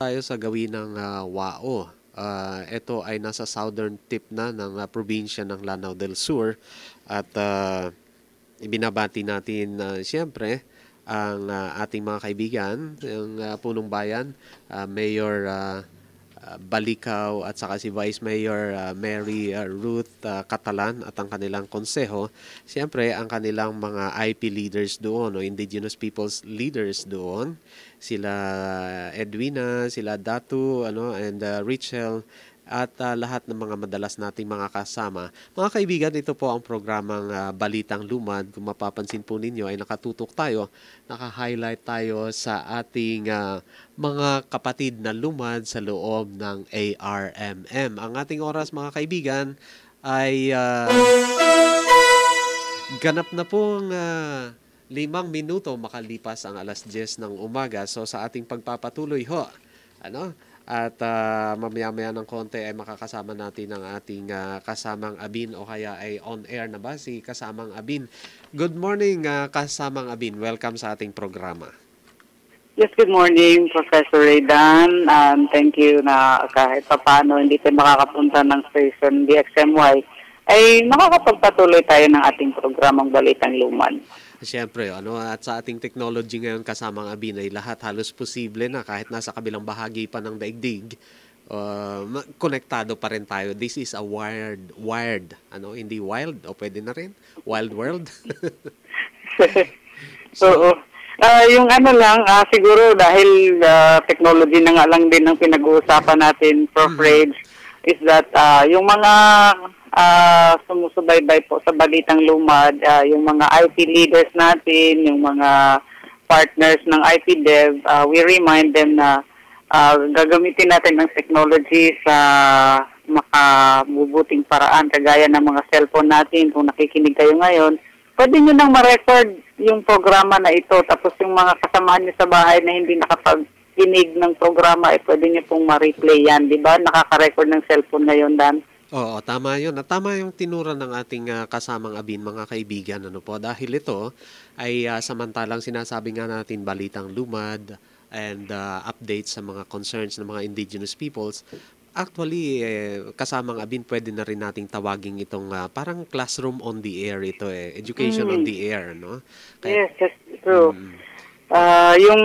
Tayo sa gawin ng Wao. Ito ay nasa southern tip na ng probinsya ng Lanao del Sur at ibinabati natin siyempre ang ating mga kaibigan, ang punong bayan, Mayor Balikaw at saka si Vice Mayor Mary Ruth Catalan at ang kanilang konseho. Siyempre, ang kanilang mga IP leaders doon o Indigenous Peoples leaders doon. Sila Edwina, sila Datu, and Richel at lahat ng mga madalas nating mga kasama. Mga kaibigan, ito po ang programang Balitang Lumad. Kung mapapansin po ninyo ay nakatutok tayo, naka-highlight tayo sa ating mga kapatid na lumad sa loob ng ARMM. Ang ating oras mga kaibigan ay ganap na pong 5 minuto makalipas ang alas 10 ng umaga. So sa ating pagpapatuloy ho, at mamaya-maya ng konti ay makakasama natin ang ating kasamang Abin o kaya ay on-air na ba si kasamang Abin. Good morning kasamang Abin. Welcome sa ating programa. Yes, good morning Professor Raydan. Thank you na kahit paano hindi tayo makakapunta ng station DXMY ay makakapagpatuloy tayo ng ating programang Balitang Lumad. Siyempre, at sa ating technology ngayon kasamang Abin ay lahat halos posible na kahit nasa kabilang bahagi pa ng daigdig, konektado pa rin tayo. This is a wired, hindi wild, o pwede na rin, wild world. So, yung siguro dahil technology na nga lang din ang pinag-uusapan natin, Prof. Rage, is that yung mga sumusubaybay po sa Balitang Lumad, yung mga IP leaders natin, yung mga partners ng IP Dev, we remind them na gagamitin natin ang technology sa makabubuting paraan, kagaya ng mga cellphone natin. Kung nakikinig kayo ngayon, pwede nyo nang ma-record yung programa na ito, tapos yung mga kasamahan nyo sa bahay na hindi nakapag-kinig ng programa, pwede nyo pong ma-replay yan, di ba? Nakaka-record ng cellphone ngayon, Dan. Oo, tama yun. At tama yung tinura ng ating kasamang Abin, mga kaibigan. Dahil ito ay samantalang sinasabi nga natin Balitang Lumad and updates sa mga concerns ng mga indigenous peoples. Actually, kasamang Abin, pwede na rin nating tawagin itong parang classroom on the air ito education on the air, no? Kaya, yes, true. Yung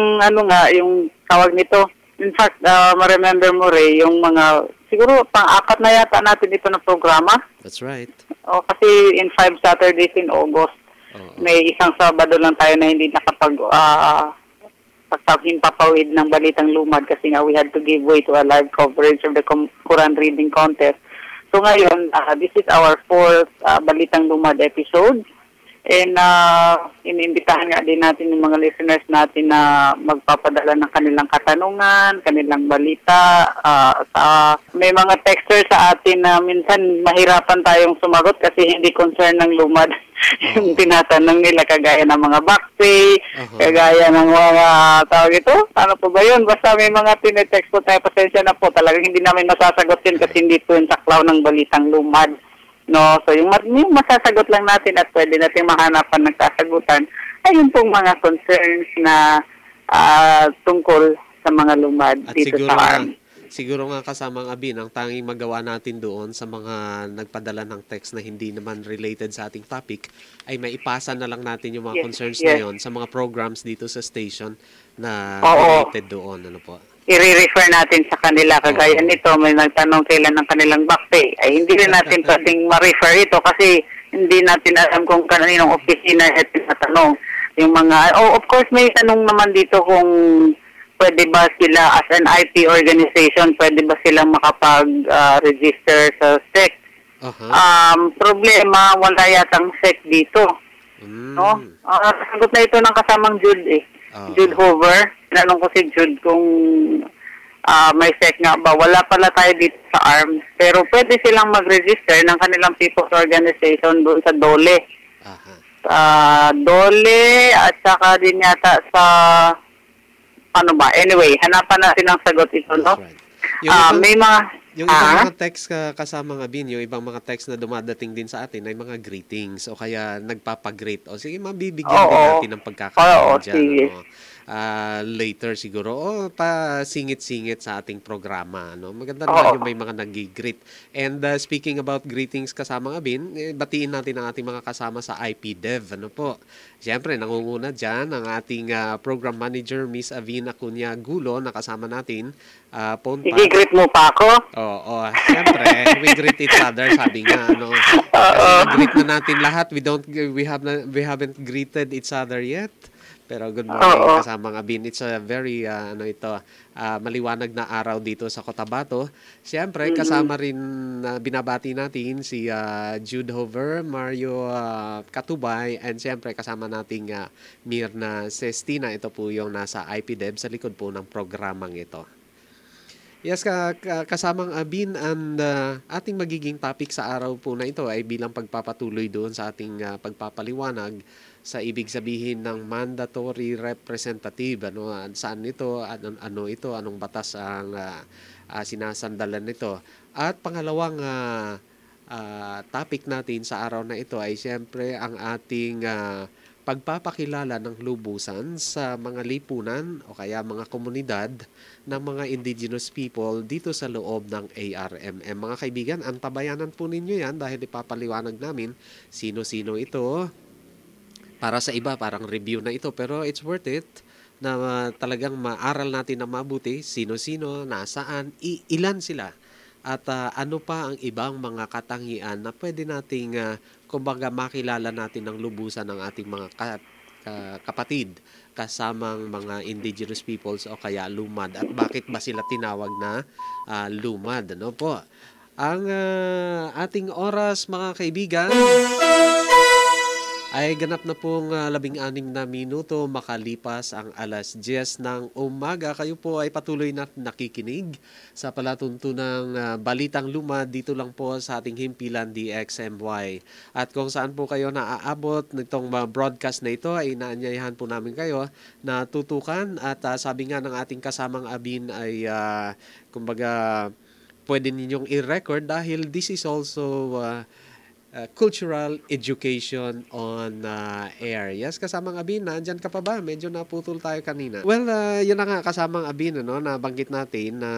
tawag nito, in fact, ma-remember mo, Ray, yung mga siguro pang-apat na yata natin ito na programa. That's right. Kasi in 5 Saturdays in August, may isang Sabado lang tayo na hindi paghimpapawid ng Balitang Lumad kasi nga we had to give way to a live coverage of the Quran reading contest. So ngayon, this is our 4th Balitang Lumad episode. And inimbitahan nga din natin yung mga listeners natin na magpapadala ng kanilang katanungan, kanilang balita. May mga texter sa atin na minsan mahirapan tayong sumagot kasi hindi concern ng lumad yung tinatanong nila, kagaya ng mga back pay, kagaya ng mga tawag ito. Ano po ba yun? Basta may mga tinetext po tayo, pasensya na po. Talagang hindi namin masasagot yun kasi hindi po yung saklaw ng Balitang Lumad. No, so yung masasagot lang natin at pwede natin mahanapan ng kasagutan ay yung pong mga concerns na tungkol sa mga lumad at dito sa ARM. Siguro nga kasamang Abin, ang tanging magawa natin doon sa mga nagpadala ng text na hindi naman related sa ating topic ay maipasa na lang natin yung mga concerns na yon sa mga programs dito sa station na related doon. Ano po? I-refer natin sa kanila, kagaya nito, may nagtanong kailan ng kanilang back pay. Ay hindi rin natin pwedeng ma-refer ito kasi hindi natin alam kung kaninong opisina ito natanong. Yung mga, of course may tanong naman dito kung pwede ba sila as an IP organization, pwede ba silang makapag-register sa SEC. Problema, wala yatang SEC dito. No? Sagot na ito ng kasamang Jude Jude Hoover. Tinanong ko si Jude kung may SEC nga ba. Wala pala tayo dito sa ARMS. Pero pwede silang mag-register ng kanilang people's organization doon sa DOLE. Sa DOLE at saka din yata sa Anyway, hanapan natin ang sagot ito, no? May mga yung ibang mga text kasamang Abin, yung ibang mga text na dumadating din sa atin ay mga greetings o kaya nagpapag-greet. O sige, mabibigyan din natin ng pagkakataon dyan. later siguro o pa-singit-singit sa ating programa. No? Maganda naman yung may mga nag-greet. And speaking about greetings kasamang Abin, batiin natin ang ating mga kasama sa IPDev. Ano po? Siyempre, nangunguna dyan ang ating program manager, Miss Avina Cunha Gulo, na kasama natin. I-greet mo pa ako? Oo, siyempre, we greet each other, sabi nga, ano. Kasi nag-greet na natin lahat. We haven't greeted each other yet. Pero good morning kasamang Abin. It's a very maliwanag na araw dito sa Cotabato. Siyempre, kasama rin binabati natin si Jude Hover, Mario Katubay, and siyempre kasama nating Mirna Sestina. Ito po yung nasa IPDev sa likod po ng programang ito. Yes, kasamang Abin, and ating magiging topic sa araw po na ito ay bilang pagpapatuloy doon sa ating pagpapaliwanag sa ibig sabihin ng mandatory representative. Ano, saan ito, ano ito, anong batas ang sinasandalan nito. At pangalawang topic natin sa araw na ito ay siyempre ang ating pagpapakilala ng lubusan sa mga lipunan o kaya mga komunidad ng mga indigenous people dito sa loob ng ARMM. Mga kaibigan, antabayanan po ninyo yan dahil ipapaliwanag namin sino-sino ito. Para sa iba, parang review na ito, pero it's worth it na talagang maaral natin na mabuti sino-sino, nasaan, ilan sila. At ano pa ang ibang mga katangian na pwede nating kumbaga makilala natin ng lubusan ng ating mga kapatid kasamang mga indigenous peoples o kaya lumad. At bakit ba sila tinawag na lumad? Ano po? Ang ating oras, mga kaibigan, ay ganap na pong 16 na minuto makalipas ang alas 10 ng umaga. Kayo po ay patuloy na nakikinig sa palatuntunang Balitang Lumad dito lang po sa ating himpilan DXMY. At kung saan po kayo naaabot nitong broadcast na ito ay inaanyayahan po namin kayo na tutukan. At sabi nga ng ating kasamang Abin ay kumbaga pwede ninyong i-record dahil this is also cultural education on air. Yes, kasamang Abin, nandyan ka pa ba? Medyo naputol tayo kanina. Well, yun na nga kasamang Abin, ano, nabanggit natin na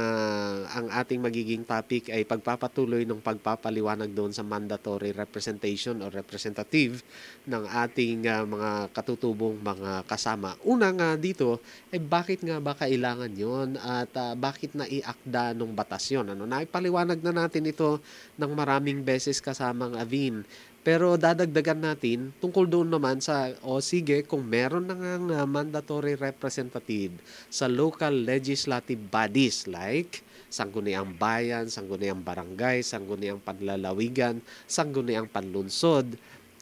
ang ating magiging topic ay pagpapatuloy ng pagpapaliwanag doon sa mandatory representation or representative ng ating mga katutubong mga kasama. Una nga dito, ay bakit nga ba kailangan yun at bakit naiakda nung batas yun? Ano, naipaliwanag na natin ito ng maraming beses kasamang Abin. Pero dadagdagan natin tungkol doon naman sa, sige, kung meron na nga mandatory representative sa local legislative bodies like Sangguniang Bayan, Sangguniang Barangay, Sangguniang Panlalawigan, Sangguniang Panlunsod,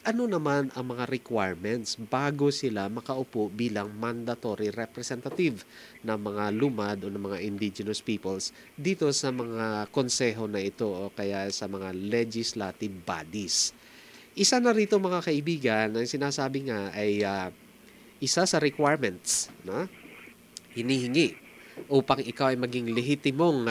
ano naman ang mga requirements bago sila makaupo bilang mandatory representative ng mga lumad o ng mga indigenous peoples dito sa mga konseho na ito o kaya sa mga legislative bodies. Isa na rito mga kaibigan, ang sinasabi nga ay isa sa requirements na hinihingi upang ikaw ay maging lehitimong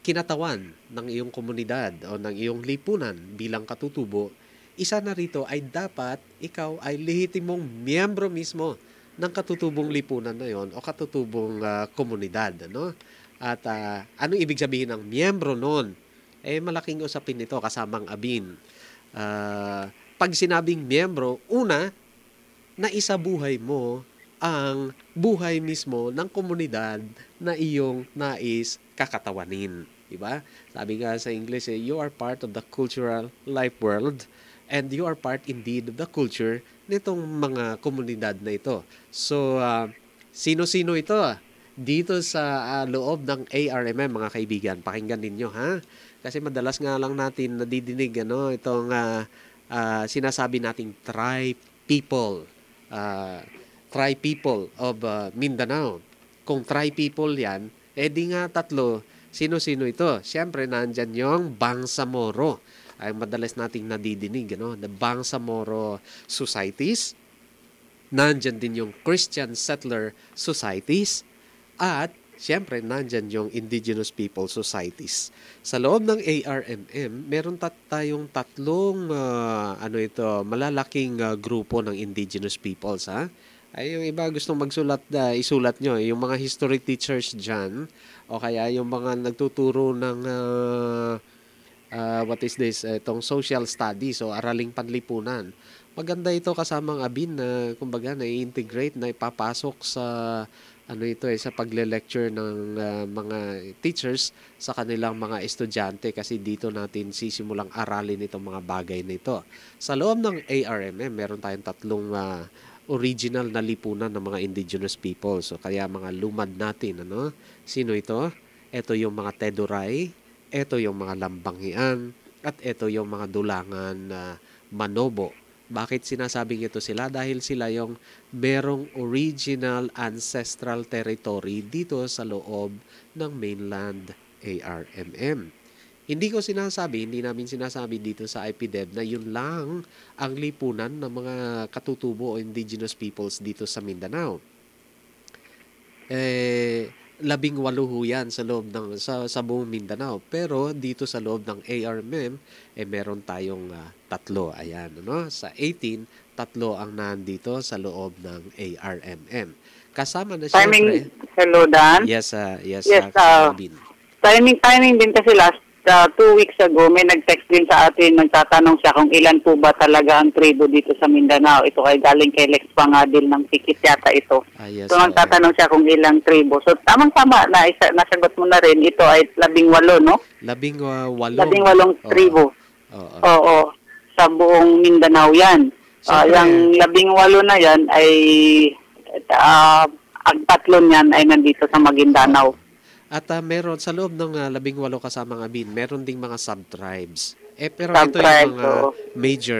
kinatawan ng iyong komunidad o ng iyong lipunan bilang katutubo. Isa na rito ay dapat ikaw ay lehitimong miyembro mismo ng katutubong lipunan na yon o katutubong komunidad. Ano? At anong ibig sabihin ng miyembro noon? Malaking usapin nito kasamang Abin. Pag sinabing miyembro, una, naisabuhay mo ang buhay mismo ng komunidad na iyong nais kakatawanin. Diba? Sabi nga sa English, you are part of the cultural life world and you are part indeed of the culture nitong mga komunidad na ito. So, sino-sino ito? Dito sa loob ng ARMM, mga kaibigan, pakinggan ninyo, ha? Kasi madalas nga lang natin nadidinig itong sinasabi nating tribe people of Mindanao. Kung tribe people yan, di nga tatlo, sino-sino ito? Siyempre, nandyan yung Bangsamoro. Ay madalas nating nadidinig, the Bangsamoro societies. Nandyan din yung Christian settler societies. At siyempre, nandyan yung indigenous people societies. Sa loob ng ARMM, meron tayong tatlong malalaking grupo ng indigenous peoples. Ay, yung iba gustong magsulat, isulat nyo. Yung mga history teachers dyan, o kaya yung mga nagtuturo ng, what is this, itong social studies o araling panlipunan. Maganda ito kasamang abin na, kumbaga, na-integrate, na ipapasok sa, ano ito sa pagle-lecture ng mga teachers sa kanilang mga estudyante kasi dito natin sisimulang aralin itong mga bagay na ito. Sa loob ng ARMM, meron tayong tatlong original na lipunan ng mga indigenous people. So kaya mga lumad natin, ano? Sino ito? Ito yung mga Teduray, ito yung mga Lambanghian, at ito yung mga Dulangan na Manobo. Bakit sinasabing ito sila? Dahil sila yung merong original ancestral territory dito sa loob ng mainland ARMM. Hindi namin sinasabi dito sa IPDEV na yun lang ang lipunan ng mga katutubo o indigenous peoples dito sa Mindanao. 18 yan sa loob ng sa buong Mindanao. Pero dito sa loob ng ARMM meron tayong 3. Ayan, ano? Sa 18, 3 ang nandito sa loob ng ARMM. Kasama na Timing, siyempre. hello Dan. Yes, Yes, Sabin. timing din kasi last 2 weeks ago, may nag-text din sa atin, nagtatanong siya kung ilan po ba talaga ang tribo dito sa Mindanao. Ito ay galing kay Lex Pangadil ng Pikit yata ito. Yes, So, nagtatanong siya kung ilang tribo. So, tamang-tama na, nasagot mo na rin, ito ay 18, no? 18. 18 tribo. Oo. Sa buong Mindanao yan. Yung 18 na yan ay, ang 3 niyan ay nandito sa Maguindanao. At meron sa loob ng 18 kasamang abin, meron ding mga sub-tribes. Pero ito yung mga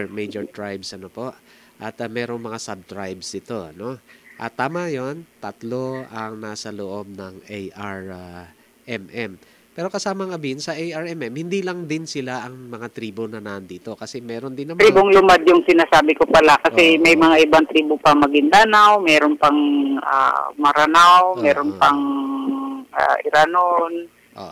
major tribes, ano po. At merong mga sub-tribes ito, ano. At tama yon, 3 ang nasa loob ng ARMM. Pero kasamang abin, sa ARMM, hindi lang din sila ang mga tribo na nandito. Kasi meron din naman... Tribong lumad yung sinasabi ko pala. Kasi may mga ibang tribo pa Maguindanao, meron pang Maranao, meron pang Iranon.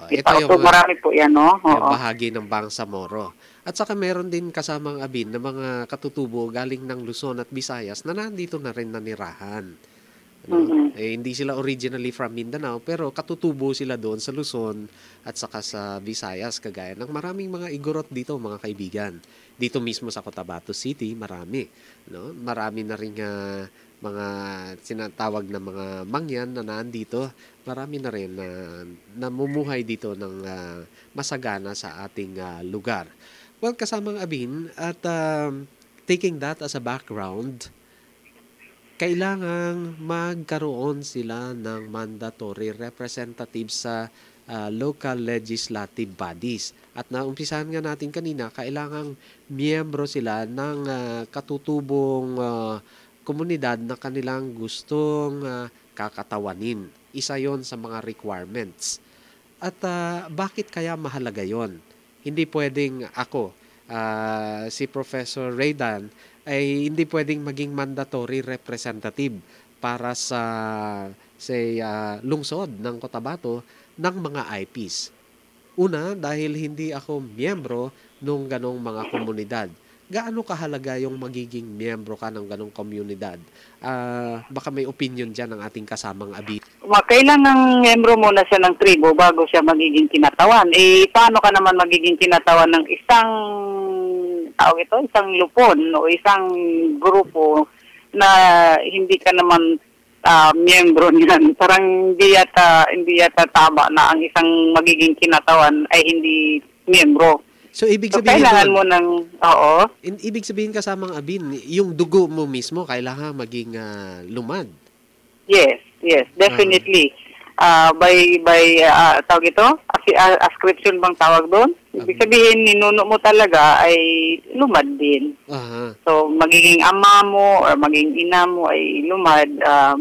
Ito yung marami po yan, no? Bahagi ng Bangsamoro. At saka meron din kasamang abin na mga katutubo galing ng Luzon at Visayas na nandito na rin nanirahan. Hindi sila originally from Mindanao pero katutubo sila doon sa Luzon at saka sa Visayas, kagaya ng maraming mga Igorot dito, mga kaibigan. Dito mismo sa Cotabato City, marami. No? Marami na rin mga sinatawag na mga mangyan na nandito. Marami na rin na namumuhay dito ng masagana sa ating lugar. Well, kasamang abin at taking that as a background, kailangang magkaroon sila ng mandatory representatives sa local legislative bodies. At naumpisahan nga natin kanina, kailangang miyembro sila ng katutubong komunidad na kanilang gustong kakatawanin. Isa yon sa mga requirements. At bakit kaya mahalaga yon? Hindi pwedeng ako, si Professor Raydan, ay hindi pwedeng maging mandatory representative para sa lungsod ng Cotabato ng mga IPs. Una, dahil hindi ako miyembro nung ganong mga komunidad. Gaano kahalaga yung magiging miyembro ka ng ganong komunidad? Baka may opinion dyan ng ating kasamang abi. Kailangan miyembro muna siya ng tribo bago siya magiging kinatawan. Paano ka naman magiging kinatawan ng isang lupon o isang grupo na hindi ka naman miyembro niyan? Parang hindi yata tama na ang isang magiging kinatawan ay hindi miyembro. So, ibig sabihin kailangan mo ng, ibig sabihin kasamang abin, yung dugo mo mismo, kailangan maging lumad. Yes, definitely. Tawag ito? Ascription bang tawag doon? Ibig sabihin, ninuno mo talaga ay lumad din. So, magiging ama mo or magiging ina mo ay lumad,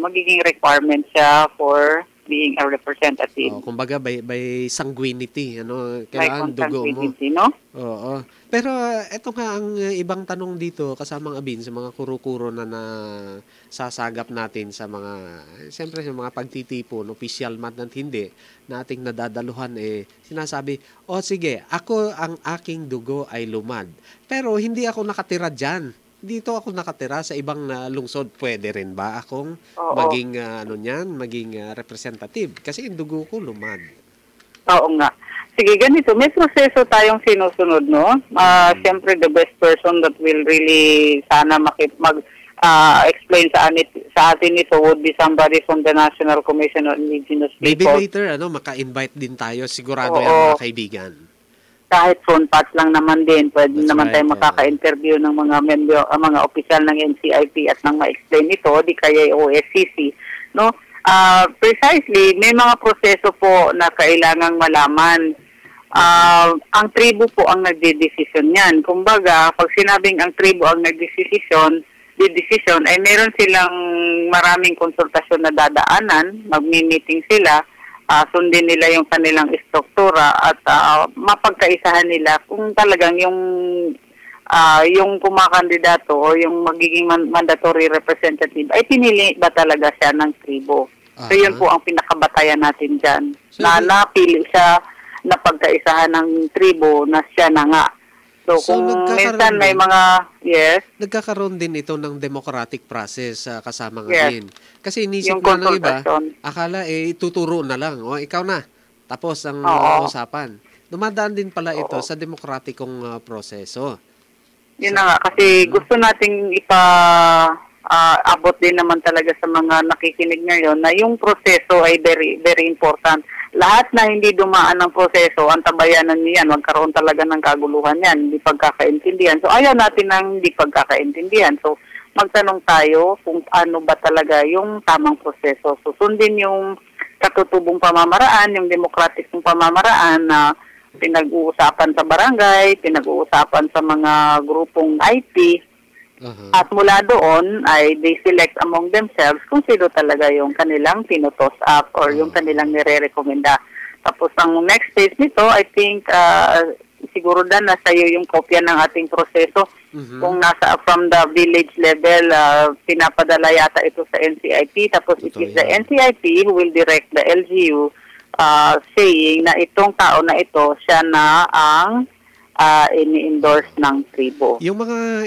magiging requirement siya for being a representative. Kumbaga by sanguinity, kailangan dugo mo. No? Oo. Pero ito nga ang ibang tanong dito kasamang abin sa mga kuro-kuro na sasagap natin sa mga, siyempre sa mga pagtitipon, official man at hindi, na ating nadadaluhan sinasabi, sige, ako ang aking dugo ay lumad. Pero hindi ako nakatira dyan. dito ako nakatira sa ibang lungsod, pwede rin ba akong Oo. maging representative? Kasi yung dugo ko lumad. Oo nga. Sige, ganito. May proseso tayong sinusunod, no? Siyempre, the best person that will really sana explain sa atin ito would be somebody from the National Commission on Indigenous Maybe People. later, maka-invite din tayo. Sigurado Oo. yan, mga kaibigan. Kahit phone patch lang naman din, pwede That's naman right, tayo makaka-interview ng mga mga opisyal ng NCIP at nang ma-explain ito, di kaya OSCC, no? Precisely, may mga proseso po na kailangang malaman. Ang tribo po ang nagdedesisyon yan. Kumbaga, pag sinabing ang tribo ang nagdedesisyon, ay meron silang maraming konsultasyon na dadaanan, magmi-meeting sila, sundin nila yung kanilang struktura at mapagkaisahan nila kung talagang yung kumakandidato o yung magiging mandatory representative ay pinili ba talaga siya ng tribo. So yun po ang pinakabatayan natin dyan. So, Napili siya na pagkaisahan ng tribo na siya na nga. So kung minsan may mga, yes. Nagkakaroon din ito ng democratic process kasama nga Yes. din. Kasi inisip Yung na ng iba, consultation. akala tuturo na lang. O, ikaw na. Tapos ang Oo. usapan. Dumadaan din pala ito Oo. sa demokratikong proseso. Yun na nga, kasi gusto nating abot din naman talaga sa mga nakikinig ngayon na yung proseso ay very, very important. Lahat na hindi dumaan ng proseso, ang tabayanan niyan, magkaroon talaga ng kaguluhan yan, hindi pagkakaintindihan. So ayaw natin ng hindi pagkakaintindihan. So magtanong tayo kung ano ba talaga yung tamang proseso. Susundin yung katutubong pamamaraan, yung democratic pamamaraan na pinag-uusapan sa barangay, pinag-uusapan sa mga grupong IT, at mula doon ay they select among themselves kung sino talaga yung kanilang pinutos up or yung kanilang nire-recommenda. Tapos ang next stage nito, I think siguro na nasa iyo yung kopya ng ating proseso. Kung nasa from the village level, pinapadala yata ito sa NCIP. Tapos it is the NCIP who will direct the LGU saying na itong tao na ito, siya na ang ini-endorse ng tribo. Yung mga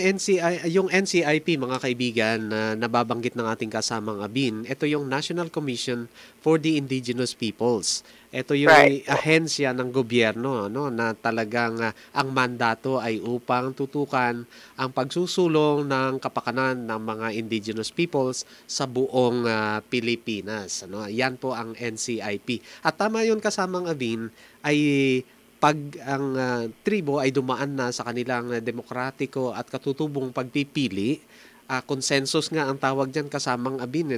NCIP, mga kaibigan, na nababanggit ng ating kasamang Abin, ito yung National Commission for the Indigenous Peoples. Ito yung ahensya ng gobyerno, na talagang ang mandato ay upang tutukan ang pagsusulong ng kapakanan ng mga indigenous peoples sa buong Pilipinas. Yan po ang NCIP. At tama yun, kasamang Abin, ay pag ang tribo ay dumaan na sa kanilang demokratiko at katutubong pagpipili, consensus nga ang tawag dyan, kasamang Abin.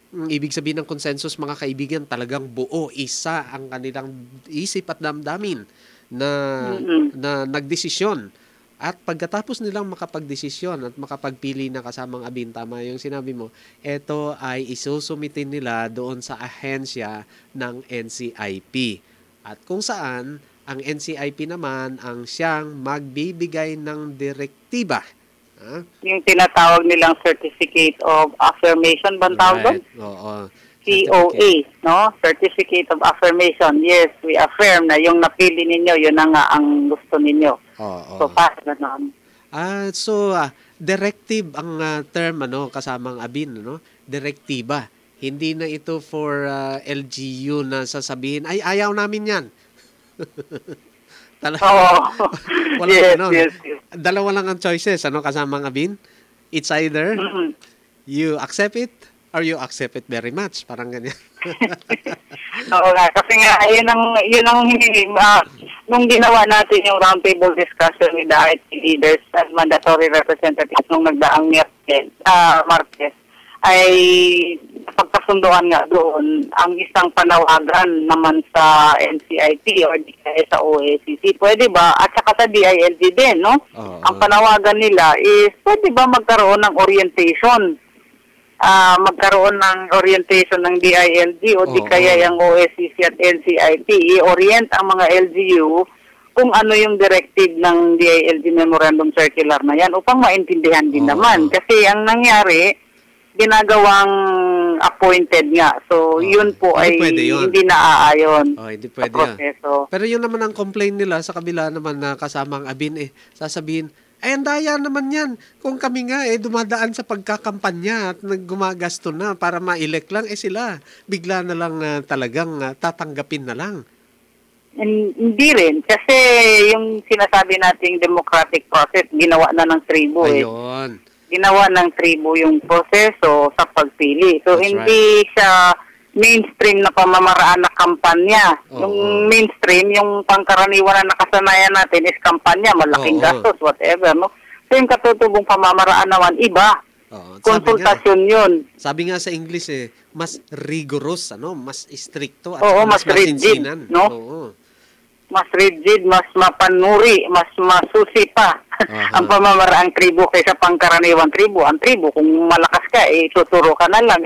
Ibig sabihin ng consensus, mga kaibigan, talagang buo, isa ang kanilang isip at damdamin na nagdesisyon. At pagkatapos nilang makapagdesisyon at makapagpili na, kasamang Abin, tama yung sinabi mo, ito ay isusumitin nila doon sa ahensya ng NCIP. At kung saan, ang NCIP naman ang siyang magbibigay ng direktiba. Yung tinatawag nilang Certificate of Affirmation, ba tawag doon? Oo. COA, no? Certificate of Affirmation. Yes, we affirm na yung napili ninyo, yun na nga ang gusto ninyo. Oo. So, paano naman? Directive ang term, kasamang Abin, direktiba. Hindi na ito for LGU na sasabihin, ay, ayaw namin yan. Yes. Dalawa lang ang choices, kasamang Abin? It's either you accept it or you accept it very much. Parang ganyan. Oo nga, kasi nga, yun ang nung ginawa natin yung roundtable discussion with the IT leaders and mandatory representatives nung nagdaang Martes, ay pagkasunduan nga doon ang isang panawagan naman sa NCIP or di kaya sa OSCC. Pwede ba? At saka sa DILG din, no? Ang panawagan nila is, pwede ba magkaroon ng orientation? Magkaroon ng orientation ng DILG o di kaya yung OSCC at NCIP, i-orient ang mga LGU kung ano yung directive ng DILG Memorandum Circular na yan upang maintindihan din naman. Kasi ang nangyari, ginagawang appointed nga. So, yun po ay hindi naaayon hindi pwede sa proseso. Pero yun naman ang complaint nila sa kabila naman na kasamang Abin, sasabihin, Ay, ang daya naman yan. Kung kami nga dumadaan sa pagkakampanya at gumagasto na para ma-elect lang, sila bigla na lang talagang tatanggapin na lang. Hindi rin. Kasi yung sinasabi nating democratic process, ginawa na ng tribo Ayun. Ginawa ng tribo yung proseso sa pagpili. So, That's hindi siya mainstream na pamamaraan na kampanya. Oo. Yung mainstream, yung pangkaraniwan na nakasanayan natin is kampanya, malaking Oo. gastos, whatever, no? So, yung katutubong pamamaraan naman, iba. Oo. Konsultasyon yun. Sabi nga sa English mas rigorous, mas stricto at Oo, mas rigid, masinsinan. no? Oo. Mas rigid, mas mapanuri, mas masusi pa ang pamamaraang tribo kaysa pangkaraniwan tribo. Ang tribo, kung malakas ka, tuturo ka na lang.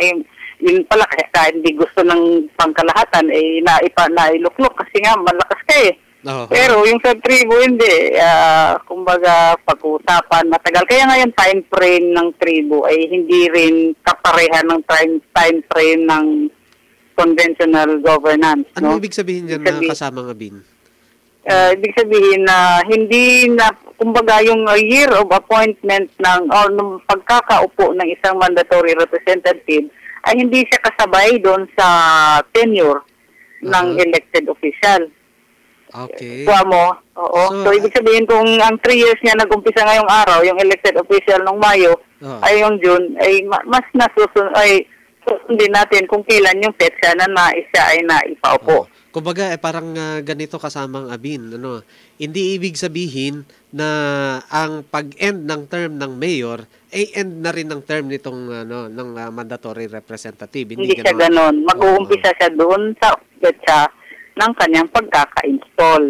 Yun pala, kahit hindi gusto ng pangkalahatan, nailuklok kasi nga malakas ka Pero yung sa tribo, hindi. Kumbaga, pag-uusapan, matagal. Kaya nga yung time frame ng tribo ay hindi rin kapareha ng time frame ng conventional governance. Ano no? ibig sabihin dyan na kasama nga, Bin? Ibig sabihin na hindi na, kumbaga yung year of appointment nung pagkakaupo ng isang mandatory representative ay hindi siya kasabay doon sa tenure ng elected official. Okay. Kuha mo? Oo. So, ibig sabihin kung ang 3 years niya nag-umpisa ngayong araw, yung elected official nung Mayo, ay yung June, ay mas susundin natin kung kailan yung petsa na siya ay naipaupo. Kumbaga, parang ganito kasamang Abin, hindi ibig sabihin na ang pag-end ng term ng mayor ay end na rin ng term nitong ng mandatory representative. Hindi siya ganon. Mag-uumpisa siya doon sa petsa ng kanyang pagkaka-install.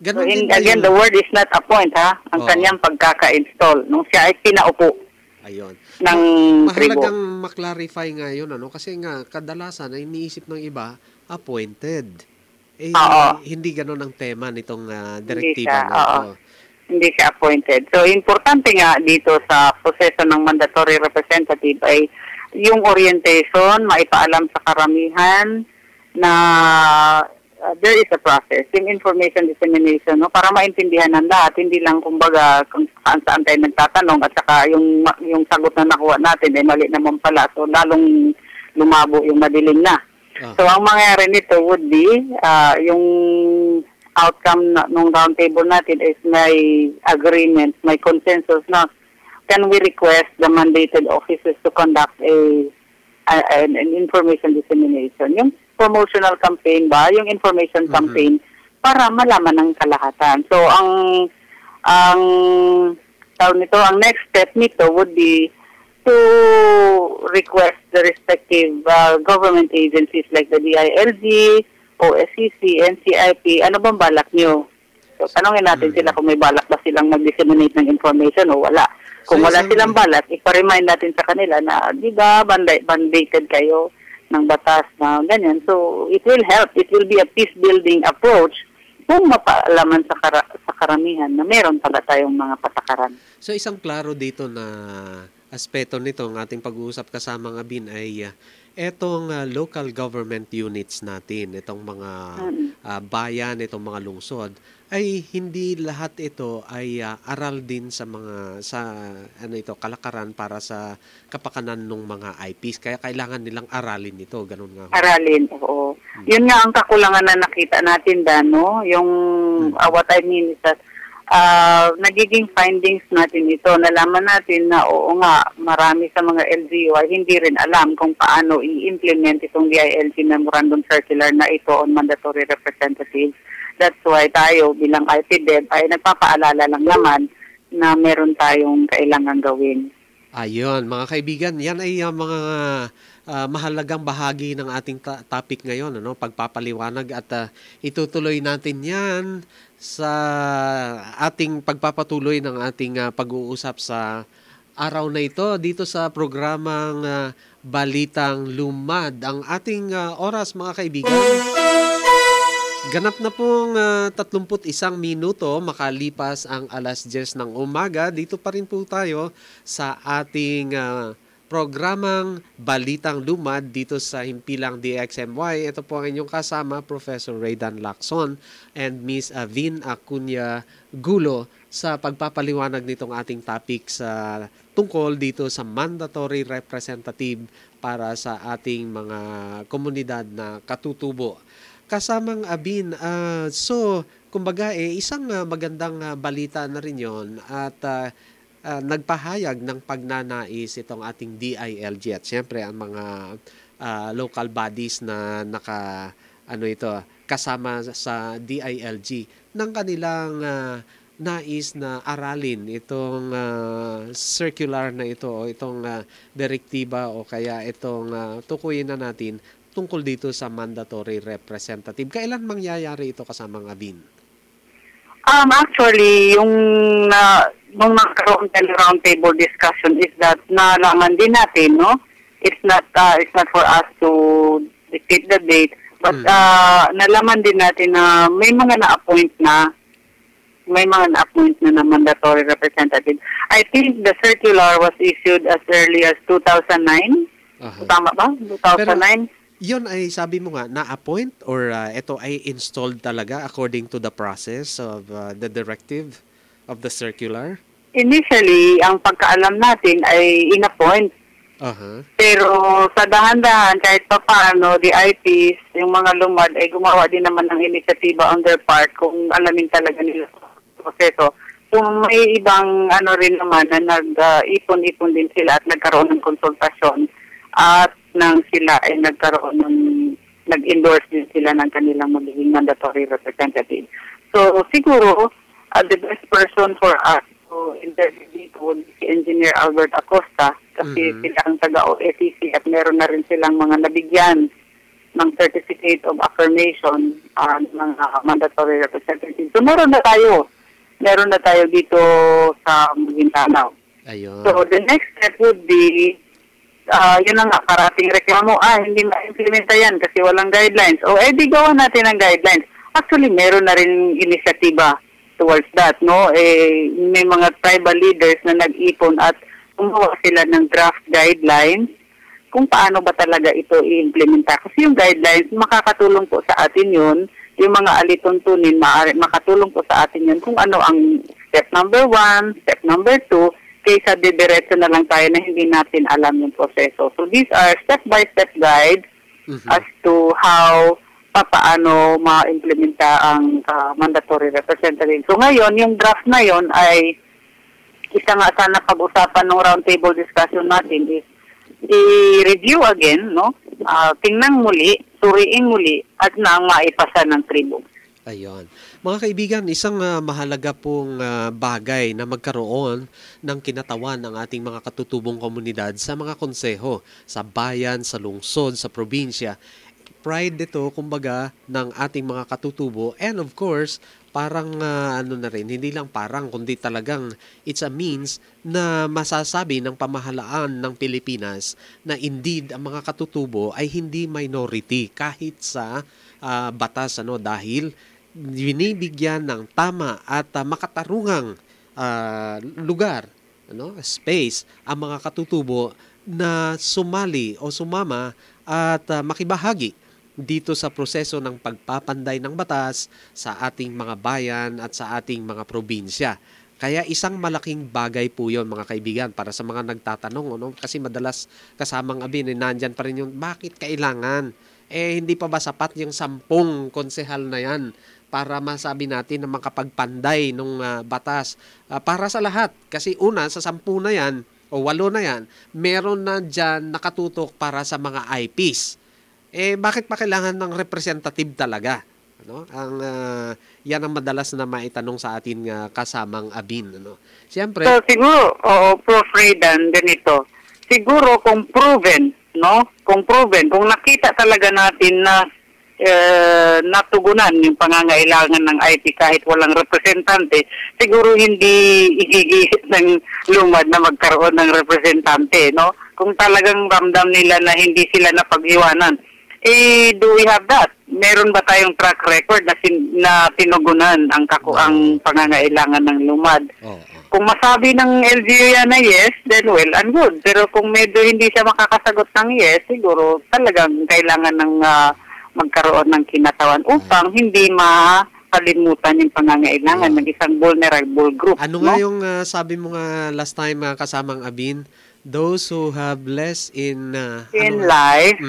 Ganun so, again, the word is not appoint, ang kanyang pagkaka-install nung siya ay pinaupo. Ayun. Ng tribo. Mahalagang maklarify nga yun, kasi nga kadalasan ay iniisip ng iba appointed. Hindi gano'n ang tema nitong direktiba na ito. Hindi siya appointed. So, importante nga dito sa proseso ng mandatory representative ay yung orientation, maipaalam sa karamihan na there is a process, yung information dissemination, para maintindihan ng lahat, hindi lang kumbaga kung saan tayo nagtatanong at saka yung sagot na nakuha natin ay mali naman pala. So, lalong lumabo yung madilim na. So, ang mangyayari nito would be, yung outcome nung roundtable natin is may agreement, may consensus na can we request the mandated offices to conduct an information dissemination. Yung promotional campaign ba, yung information campaign, para malaman ng kalahatan. So, ang next step nito would be to request the respective government agencies like the DILG, OSCC, NCIP, ano bang balak nyo? So, tanongin natin sila kung may balak ba silang mag-disseminate ng information o wala. Kung wala silang balak, ipa-remind natin sa kanila na, di ba, mandated kayo ng batas na ganyan. So, it will help. It will be a peace-building approach kung mapaalaman sa karamihan na meron pala tayong mga patakaran. So, isang klaro dito na aspeto nito ng ating pag-uusap kasama nga Bin ay etong local government units natin, itong mga bayan, itong mga lungsod, ay hindi lahat ito ay aral din sa kalakaran para sa kapakanan ng mga IPs. Kaya kailangan nilang aralin ito, ganun nga. Aralin, oo. Yun nga ang kakulangan na nakita natin, Dano. Yung what I mean is that nagiging findings natin ito. Nalaman natin na oo nga, marami sa mga LGU ay hindi rin alam kung paano i-implement itong DILG Memorandum Circular na ito on mandatory representatives. That's why tayo bilang IPDEB ay nagpapaalala lang naman na meron tayong kailangan gawin. Ayun, mga kaibigan, yan ay mga mahalagang bahagi ng ating topic ngayon, pagpapaliwanag at itutuloy natin yan sa ating pagpapatuloy ng ating pag-uusap sa araw na ito dito sa programang Balitang Lumad. Ang ating oras, mga kaibigan, ganap na pong 31 minuto makalipas ang 10:00 ng umaga. Dito pa rin po tayo sa ating programang Balitang Lumad dito sa Himpilang DXMY. Ito po ang inyong kasama, Professor Raydan Lacson and Miss Vin Acuña Gulo sa pagpapaliwanag nitong ating topic sa tungkol dito sa mandatory representative para sa ating mga komunidad na katutubo. Kasamang Abin, so kumbaga isang magandang balita na rin yon at nagpahayag ng pagnanais itong ating DILG at siyempre ang mga local bodies na kasama sa DILG ng kanilang nais na aralin itong circular na ito o itong direktiba o kaya itong tukuyin na natin tungkol dito sa mandatory representative. Kailan mangyayari ito, kasamang Abin? Actually, nung nagkaroon tayo round table discussion is that nalaman din natin, no? It's not for us to dictate the date, but nalaman din natin na may mga na-appoint na mandatory representative. I think the circular was issued as early as 2009. Tama ba? 2009? Yun ay sabi mo nga, na-appoint or ito ay installed talaga according to the process of the directive of the circular? Initially, ang pagkaalam natin ay in-appoint. Pero sa dahan-dahan, kahit pa paano, the IPs, yung mga lumad, ay gumawa din naman ng inisyatiba on their part kung alamin talaga nila ang proseso. Kung may ibang rin naman na nag-ipon-ipon din sila at nagkaroon ng konsultasyon at nang sila ay nag-endorse din sila ng kanilang magiging mandatory representative. So siguro, the best person for us to interview dito would be si Engineer Albert Acosta kasi sila ang taga-OFEC at meron na rin silang mga nabigyan ng certificate of affirmation ng mandatory representative. So meron na tayo dito sa Maguindanao. Ayun. So the next step would be yun na nga, parating reklamo, hindi ma-implementa yan kasi walang guidelines. Di gawa natin ang guidelines. Actually, meron na rin inisyatiba towards that, no? May mga tribal leaders na nag-ipon at gumawa sila ng draft guidelines kung paano ba talaga ito i-implementa. Kasi yung guidelines, makakatulong po sa atin yun. Yung mga alituntunin, makatulong po sa atin yun kung ano ang step number 1, step number 2, kaysa didiretso na lang tayo na hindi natin alam yung proseso. So these are step-by-step guides as to how paano ma-implementa ang mandatory representative. So ngayon, yung draft na yon ay isa nga sana pag-usapan ng roundtable discussion natin is i-review again, no? Tingnan muli, suriin muli at nang maipasa ng tribo. Ayun. Mga kaibigan, isang mahalaga pong bagay na magkaroon ng kinatawan ng ating mga katutubong komunidad sa mga konseho, sa bayan, sa lungsod, sa probinsya. Pride ito, kumbaga, ng ating mga katutubo and of course, parang hindi lang parang, kundi talagang it's a means na masasabi ng pamahalaan ng Pilipinas na indeed ang mga katutubo ay hindi minority kahit sa batas, dahil binibigyan ng tama at makatarungang lugar, space ang mga katutubo na sumali o sumama at makibahagi dito sa proseso ng pagpapanday ng batas sa ating mga bayan at sa ating mga probinsya. Kaya isang malaking bagay po yun, mga kaibigan, para sa mga nagtatanong. Kasi madalas kasamang Abin, nandyan pa rin yung bakit kailangan? Hindi pa ba sapat yung 10 konsehal na yan para masabi natin na makapagpanday ng batas para sa lahat? Kasi una, sa 10 na yan o 8 na yan, meron na dyan nakatutok para sa mga IPs. Bakit pa kailangan ng representative talaga? Yan ang madalas na maitanong sa atin kasamang Abin. Siyempre, so siguro, Prof. Raydan, ganito. Siguro kung proven, kung nakita talaga natin na natugunan yung pangangailangan ng IP kahit walang representante, siguro hindi igigihit ng lumad na magkaroon ng representante, Kung talagang ramdam nila na hindi sila napag-iwanan. Do we have that? Meron ba tayong track record na tinugunan ang pangangailangan ng lumad? kung masabi ng LGU yan na yes, then well and good. Pero kung medyo hindi siya makakasagot ng yes, siguro talagang kailangan ng magkaroon ng kinatawan upang hindi makalimutan yung pangangailangan ng isang vulnerable group. Ano nga yung sabi mo nga last time kasamang Abin? Those who have less in life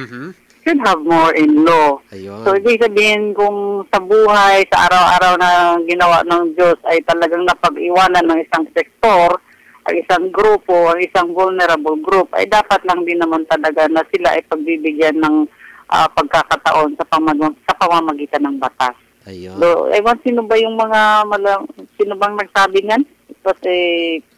should have more in law. Ayun. So, ibig sabihin kung sa buhay, sa araw-araw na ginawa ng Diyos ay talagang napag-iwanan ng isang sektor, ang isang grupo, ang isang vulnerable group, ay dapat lang din naman talaga na sila ay pagbibigyan ng pagkakataon sa pamamagitan ng batas. Ayun. So, ewan sino ba yung sino bang nagsabi niyan? It was a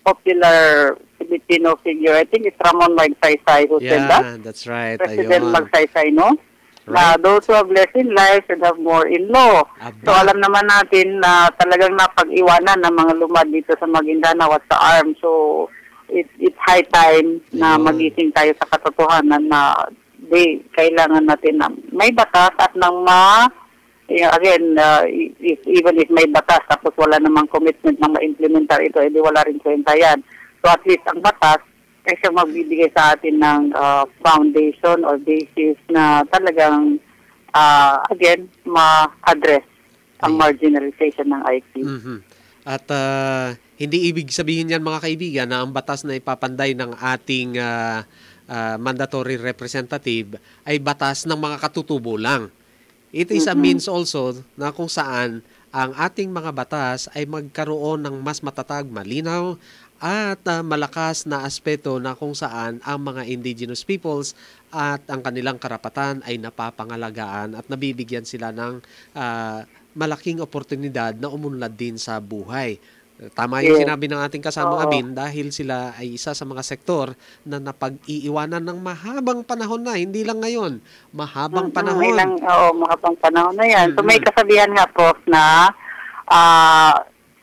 popular Filipino figure. I think it's Ramon Magsaysay who said that. Yeah, that's right. President Ayun. Magsaysay, no? Right. Na those who have less in life should have more in law. Aba. So alam naman natin na talagang napag-iwanan ng mga lumad dito sa Maguindanao at sa ARM. So it's high time na Ayun. magising tayo sa katotohanan na kailangan natin na may batas at nang again, even if may batas tapos wala namang commitment na ma-implementar ito, edi wala rin kwenta yan. So at least ang batas ay siyang magbibigay sa atin ng foundation or basis na talagang, again, ma-address ang marginalization ng IQ. At hindi ibig sabihin yan mga kaibigan na ang batas na ipapanday ng ating mandatory representative ay batas ng mga katutubo lang. It is a means also na kung saan ang ating mga batas ay magkaroon ng mas matatag, malinaw, at malakas na aspeto na kung saan ang mga indigenous peoples at ang kanilang karapatan ay napapangalagaan at nabibigyan sila ng malaking oportunidad na umunlad din sa buhay. Tama yung sinabi ng ating kasamang Abin dahil sila ay isa sa mga sektor na napag-iiwanan ng mahabang panahon na, hindi lang ngayon, mahabang panahon. Mahabang panahon na yan. So may kasabihan nga po na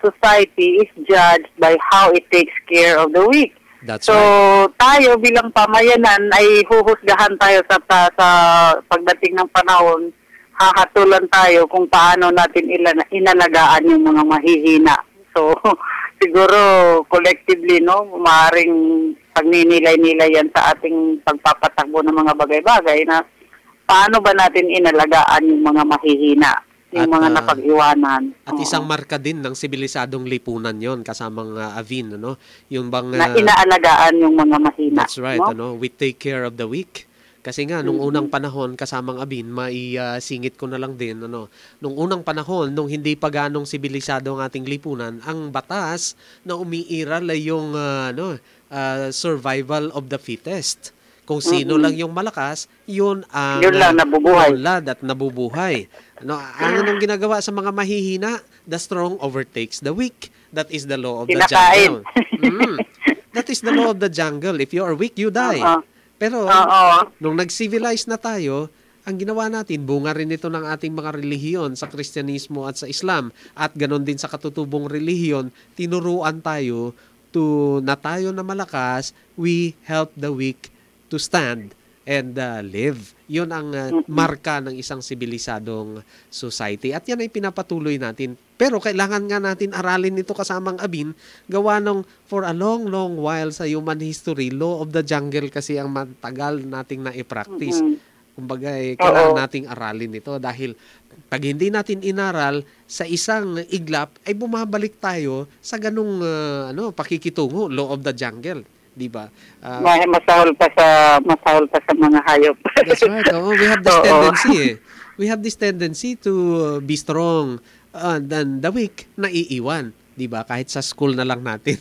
society is judged by how it takes care of the weak. That's so right. Tayo bilang pamayanan ay huhusgahan tayo sa pagdating ng panahon, hahatulan tayo kung paano natin inalagaan yung mga mahihina. So, siguro, collectively, no, maaaring pagninilay-nilay yan sa ating pagpapatakbo ng mga bagay-bagay na paano ba natin inalagaan yung mga mahihina, yung mga napag-iwanan. At isang marka din ng sibilisadong lipunan yon kasamang Avin, ano? Yung bang... na inaalagaan yung mga mahina. That's right, no? We take care of the weak. Kasi nga, nung unang panahon, kasamang Abin, maisingit ko na lang din, nung unang panahon, nung hindi pa ganong sibilisado ang ating lipunan, ang batas na umiiral ay yung survival of the fittest. Kung sino lang yung malakas, yun ang lang nabubuhay. ulad at nabubuhay. Ano nung ginagawa sa mga mahihina? The strong overtakes the weak. That is the law of the jungle. That is the law of the jungle. If you are weak, you die. Pero, nung nag-civilize na tayo, ang ginawa natin, bunga rin ito ng ating mga relihiyon sa Kristyanismo at sa Islam, at ganon din sa katutubong relihiyon, tinuruan tayo na tayo na malakas, we help the weak to stand and live. Yun ang marka ng isang sibilisadong society. At yan ay pinapatuloy natin. Pero kailangan nga natin aralin ito kasamang Abin, gawa nung for a long, long while sa human history, law of the jungle kasi ang matagal nating na-i-practice. Kumbaga, kailangan nating aralin ito dahil pag hindi natin inaral sa isang iglap, ay bumabalik tayo sa ganung pakikitungo, law of the jungle. Diba? Masahol pa sa mga hayop. That's right. We have this tendency We have this tendency to be strong than the weak na iiwan. Diba? Kahit sa school na lang natin.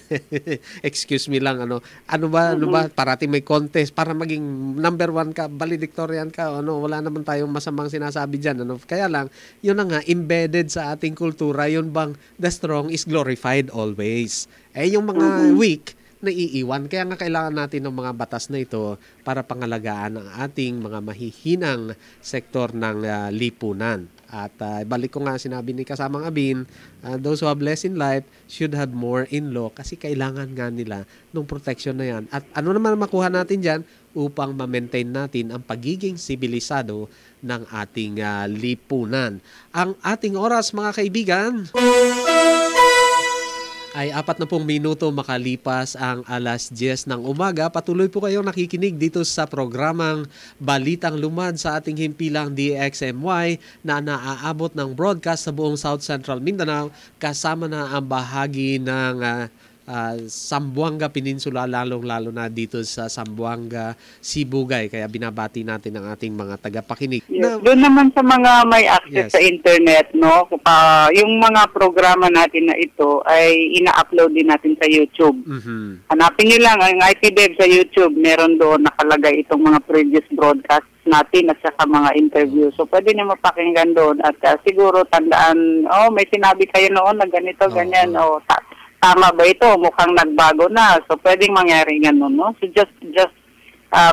Excuse me lang, ano ba, parating may contest para maging number 1 ka, valedictorian ka, wala naman tayong masamang sinasabi dyan, Kaya lang, yun na nga, embedded sa ating kultura, yun bang the strong is glorified always. Yung mga weak, naiiwan. Kaya nga kailangan natin ng mga batas na ito para pangalagaan ang ating mga mahihinang sektor ng lipunan. At balik ko nga sinabi ni kasamang Abin, those who have less in life should have more in law kasi kailangan nga nila ng protection na yan. At ano naman makuha natin dyan upang ma-maintain natin ang pagiging sibilisado ng ating lipunan. Ang ating oras mga kaibigan ay 40 minuto makalipas ang alas 10 ng umaga. Patuloy po kayong nakikinig dito sa programang Balitang Lumad sa ating himpilang DXMY na naaabot ng broadcast sa buong South Central Mindanao, kasama na ang bahagi ng Zamboanga Peninsula, lalong-lalo na dito sa Zamboanga, Sibugay. Kaya binabati natin ang ating mga tagapakinig. Yes. Doon naman sa mga may access sa internet, no, yung mga programa natin na ito ay ina-upload din natin sa YouTube. Hanapin nyo lang ang IPDev sa YouTube. Meron doon nakalagay itong mga previous broadcasts natin at saka mga interview. So, pwede nyo mapakinggan doon. At siguro tandaan, may sinabi kayo noon na ganito, ganyan. Tama ba ito? Mukhang nagbago na. So, pwedeng mangyari ganun, no? So, just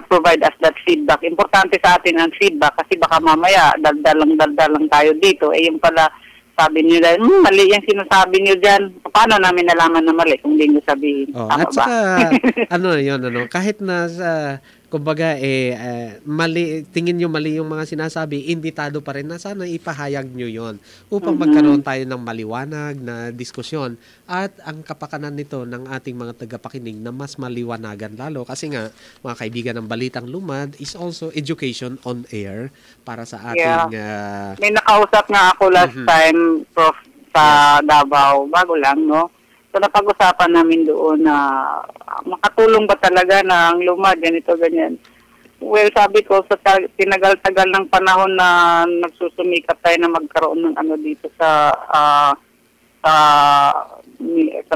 provide us that feedback. Importante sa atin ang feedback kasi baka mamaya daldalang tayo dito. Yung pala, sabi niyo dahil, mali yung sinasabi niyo dyan. Paano namin nalaman na mali kung hindi niyo sabihin? Tama at saka, ba? kahit na kumbaga, mali, tingin nyo mali yung mga sinasabi, imbitado pa rin na sana ipahayag nyo yon upang magkaroon tayo ng maliwanag na diskusyon at ang kapakanan nito ng ating mga tagapakinig na mas maliwanagan lalo. Kasi nga, mga kaibigan ng Balitang Lumad is also education on air para sa ating... May nakausap nga ako last time, Prof, sa Davao, bago lang, no? So, napag-usapan namin doon na makatulong ba talaga na ang Lumad, ganito, ganyan. Well, sabi ko, sa tinagal-tagal ng panahon na nagsusumikap tayo na magkaroon ng dito sa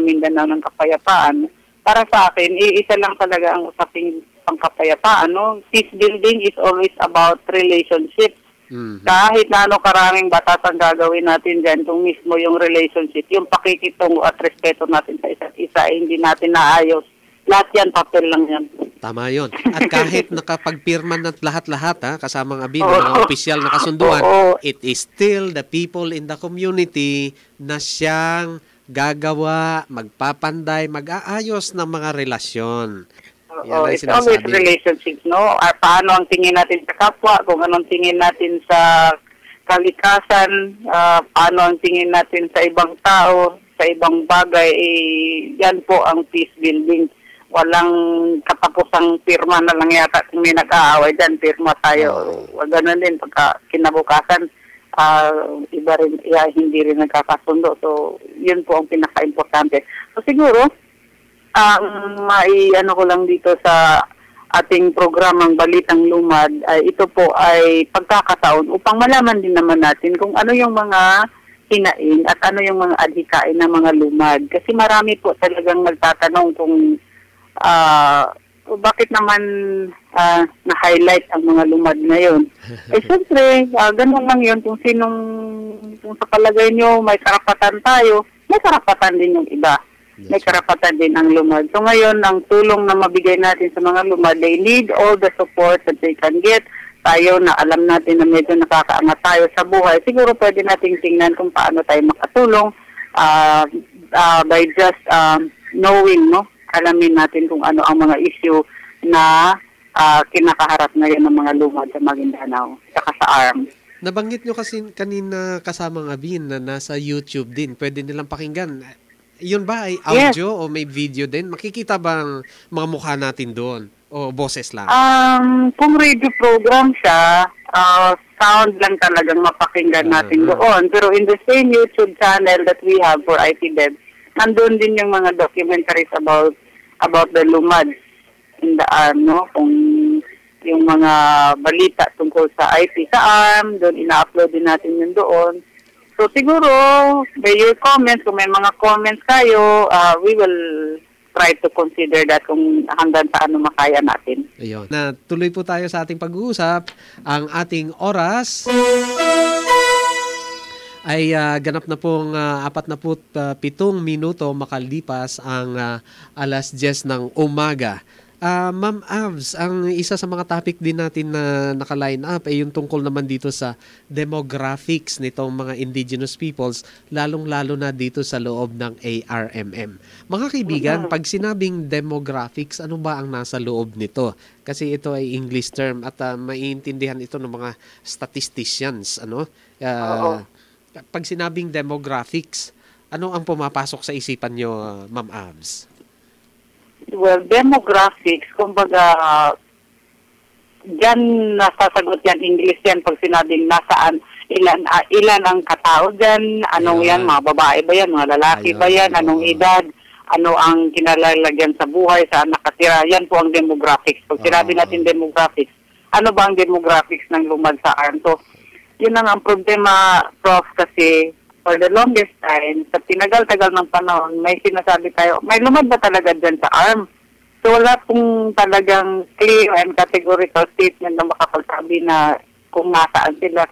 Mindanao ng kapayapaan, para sa akin, isa lang talaga ang usaping pangkapayapaan. No? Peace building is always about relationships. Kahit na karaming batas ang gagawin natin dyan, kung mismo yung relationship, yung pakikitungo at respeto natin sa isa't isa, hindi natin naayos. Lahat yan, papel lang yan. Tama yun. At kahit nakapagpirma na lahat-lahat, kasamang abin, mga opisyal na kasunduan, it is still the people in the community na siyang gagawa, magpapanday, mag-aayos ng mga relasyon. It's always relationships, no? Paano ang tingin natin sa kapwa, kung anong tingin natin sa kalikasan, paano ang tingin natin sa ibang tao, sa ibang bagay, yan po ang peace building. Walang katapusang pirma na lang yata kung may nag-aaway dyan, pirma tayo. Ganun din, pagka kinabukasan, iba rin, hindi rin nagkakasundo. So, yun po ang pinaka-importante. So, siguro, ko lang dito sa ating programang Balitang Lumad, ito po ay pagkakataon upang malaman din naman natin kung ano yung mga hinaing at ano yung mga adhikain ng mga lumad. Kasi marami po talagang nagtatanong kung bakit naman na-highlight ang mga lumad ngayon. Siyempre, ganun lang yun. Kung sa palagay nyo may karapatan tayo, may karapatan din yung iba. May karapatan din ang lumad. So ngayon, ang tulong na mabigay natin sa mga lumad, they need all the support that they can get. Tayo na alam natin na medyo nakakaangat tayo sa buhay. Siguro pwede nating tingnan kung paano tayo makatulong by just knowing, no? Alamin natin kung ano ang mga issue na kinakaharap ngayon ng mga lumad sa Maguindanao, saka sa ARM. Nabanggit nyo kasi kanina kasamang abin na nasa YouTube din. Pwede nilang pakinggan. Yun ba ay audio o may video din? Makikita bang mga mukha natin doon? O boses lang? Kung radio program siya, sound lang talagang mapakinggan natin doon. Pero in the same YouTube channel that we have for IPDev, nandun din yung mga documentaries about the lumad in the ARM, no? Kung yung mga balita tungkol sa IP sa ARM, doon ina-upload din natin yun doon. So siguro, by your comments, kung may mga comments kayo, we will try to consider that kung hanggang saan makaya natin. Ayun. Na tuloy po tayo sa ating pag-uusap. Ang ating oras ay ganap na pong 47 minuto makalipas ang alas 10 ng umaga. Ma'am Avs, ang isa sa mga topic din natin na naka-line up ay yung tungkol naman dito sa demographics nitong mga indigenous peoples, lalong-lalo na dito sa loob ng ARMM. Mga kaibigan, pag sinabing demographics, ano ba ang nasa loob nito? Kasi ito ay English term at maiintindihan ito ng mga statisticians. Pag sinabing demographics, Ano ang pumapasok sa isipan nyo, Ma'am Abs? Well, demographics, kumbaga, diyan nasasagot yan, English yan, pag sinabing nasaan, ilan ang katao dyan, anong Ayun. yan, mga babae ba yan, mga lalaki ba yan, anong edad, ano ang kinalalagyan sa buhay, saan nakatira, yan po ang demographics. Pag sinabi natin demographics, ano ba ang demographics ng lumad sa ARM? So, yun ang problema, Prof, kasi for the longest time, sa tinagal-tagal ng panahon, may sinasabi tayo, may lumad ba talaga dyan sa ARM? So wala pong talagang clear and categorical statement na makapagsabi na kung nasaan sila,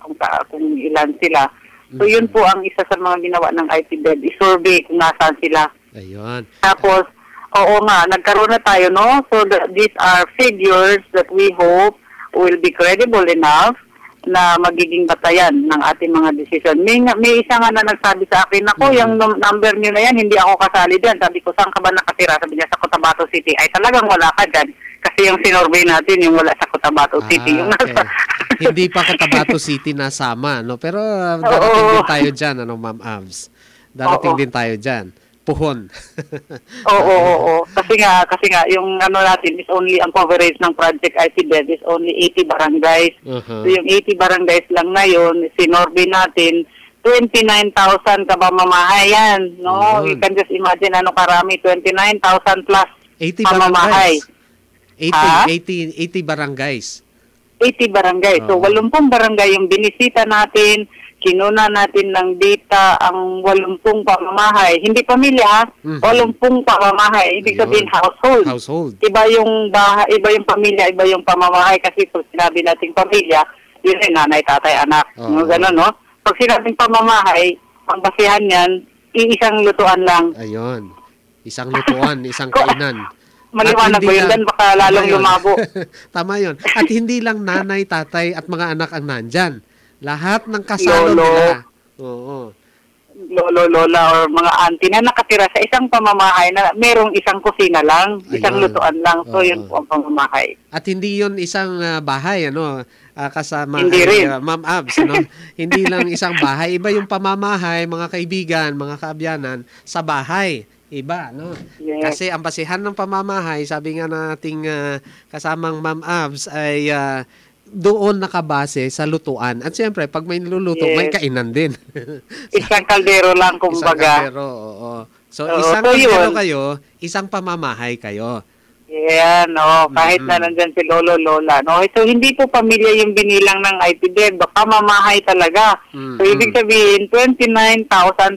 kung ilan sila. So yun po ang isa sa mga ginawa ng IPDED, i-survey kung nasaan sila. Ayun. Tapos, oo nga, nagkaroon na tayo, no? So these are figures that we hope will be credible enough na magiging batayan ng ating mga desisyon. May isa nga na nagsabi sa akin, ako, yung number niyo na yan, hindi ako kasali dyan. Sabi ko, saan ka ba nakatira? Sabi niya, sa Cotabato City. Ay, talagang wala ka dyan. Kasi yung sinorvey natin, yung wala sa Cotabato City. Yung nasa... Hindi pa Cotabato City nasama, no? Pero darating din tayo dyan, ano, Ma'am Abs? Darating din tayo dyan. Puhon. Oo. Kasi nga, yung ano natin is only, ang coverage ng Project IPDED is only 80 barangays. So yung 80 barangays lang na yun, sinorvey natin, 29,000 kabamamahay yan. No? You can just imagine ano karami, 29,000 plus 80 pamamahay. barangays. 80 barangays. 80 barangay. So, 80 barangay yung binisita natin, kinuna natin ng data ang 80 pamamahay. Hindi pamilya, 80 pamamahay. Ibig sabihin household. Iba yung bahay, iba yung pamilya, iba yung pamamahay. Kasi pag sinabi nating pamilya, yun ay nanay, tatay, anak. Gano'n, no? Pag sinabing pamamahay, ang basihan yan, iisang lutuan lang. Ayun. Isang lutuan, isang kainan. Maliwanag ba yun? Baka lalong lumabo. Tama yun. At hindi lang nanay, tatay at mga anak ang nandyan. Lahat ng kasalo nila. Oo. Lolo, lola, or mga auntie na nakatira sa isang pamamahay na merong isang kusina lang, isang lutuan lang. So, yun po ang pamamahay. At hindi yun isang bahay, ano, kasama hindi rin. Ma'am Abs, no? Hindi lang isang bahay. Iba yung pamamahay, mga kaibigan, mga kaabyanan, sa bahay. Iba, no? Yes. Kasi ang basihan ng pamamahay, sabi nga nating kasamang Ma'am Abs, ay doon nakabase sa lutuan. At siyempre, pag may niluluto, may kainan din. Isang kaldero lang, kumbaga. Isang kaldero, oo. So, isang kaldero kayo, isang pamamahay kayo. Yan, kahit na nandyan si lolo, lola. No? So, hindi po pamilya yung binilang ng IPDED, pamamahay talaga. So, ibig sabihin, 29,000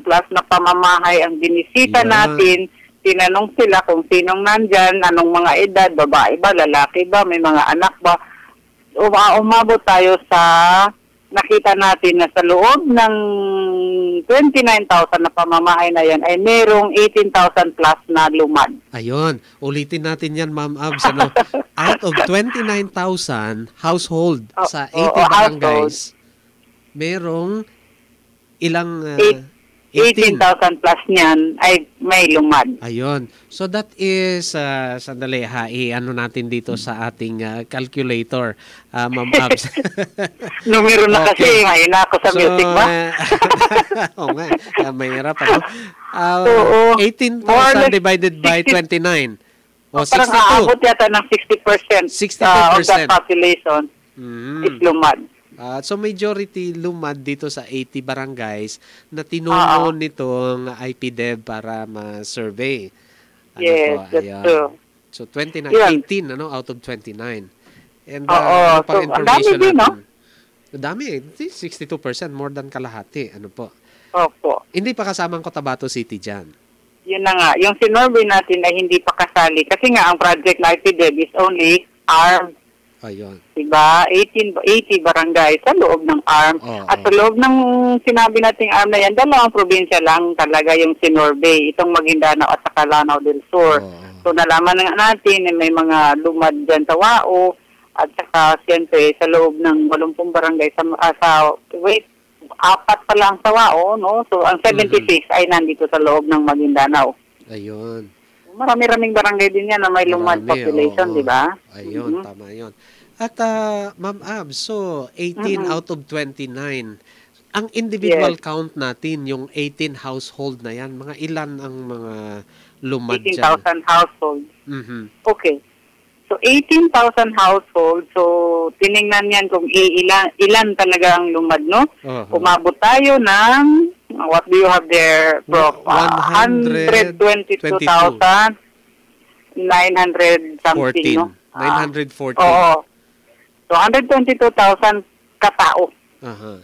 plus na pamamahay ang binisita natin. Tinanong sila kung sinong nandyan, anong mga edad, babae ba, lalaki ba, may mga anak ba. Umabot tayo sa, nakita natin na sa loob ng 29,000 na pamamahay na yan ay merong 18,000 plus na lumad. Ayun. Ulitin natin yan, Ma'am Abs. Ano? Out of 29,000 household sa 80 barangays, merong ilang... 18,000 plus niyan ay may lumad. Ayun. So that is, sandali ha, ano natin dito sa ating calculator, Ma'am Abs. Numero na kasi, mahina ako sa music ba? Oo nga, mahirap. 18,000 divided by 29. Parang aabot yata ng 60%, 60% of that population is lumad. So majority lumad dito sa 80 barangays na tinulong nitong IPDEB para ma-survey. Yes, that's true. So 18 out of 29. And so, information dami din, no? Dami, 62%, more than kalahati. Ano po? Opo. Hindi pa kasama ang Cotabato City dyan. Yun na nga, yung sinorvey natin ay hindi pa kasali kasi nga ang project na IPDEB is only ARM. Ayun. Diba? 80 barangay sa loob ng ARM. At sa loob ng sinabi nating ARM na yan, dalawang probinsya lang talaga yung sinorvey. Itong Maguindanao at saka Lanao del Sur. So nalaman nga natin na may mga lumad dyan sa Wao at saka siyempre sa loob ng 80 barangay apat pa lang sa Wao, no? So ang 76 ay nandito sa loob ng Maguindanao. Ayun. Marami-raming barangay din yan na may lumad population, di ba? Ayun, tama yun. At Ma'am Ab, so 18 out of 29. Ang individual count natin, yung 18 household na yan, mga ilan ang mga lumad dyan? 18,000 households. Mhm. Okay. So 18,000 households. So tiningnan yan kung ilan talaga ang lumad, no? Uh-huh. Umabot tayo ng what do you have there, Prof? 122,900 something, 14. no? 914. Oo. So 122,000 katao.